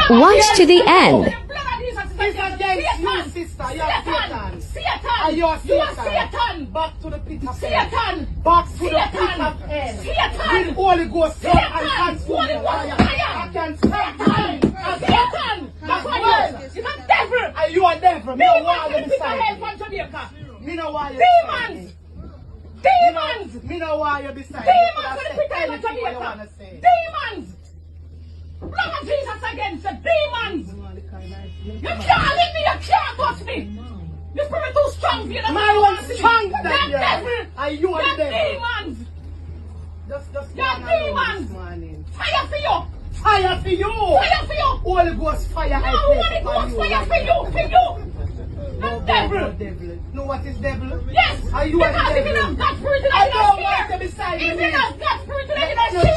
Watch to the end. It's against you, sister. You're Satan. Satan. You're You are Satan. Satan. Back to the pit of hell. Satan. Back to the pit Satan. of hell. Satan. With Holy Ghost fire and Satan. consuming Holy Ghost fire. fire. I can stand behind. Satan. That's why you're a devil. Are you a devil? Me no why you Demons. beside me. From Jamaica. Me no why you Demons. Demons. Me no why you beside me. Demons That's for the the people of anything you wanna Jamaica. say. Demons. Blood of Jesus against the demons. You can't leave me, you can't bust me. Your spirit too strong for you. My one's stronger than That you. devil. Are you a You're devil? demons. Just You're one alone demons. this morning. Fire for you. Fire for you. Fire for you. Holy Ghost fire. No, I Holy place upon Ghost you fire right for now. you. For you. No, The devil. devil. Know what is devil? Yes. Are you a Because if you devil? have God's spirit, I you're don't not want fear. to be beside If me. you have God's spirit, you're Let not no fear.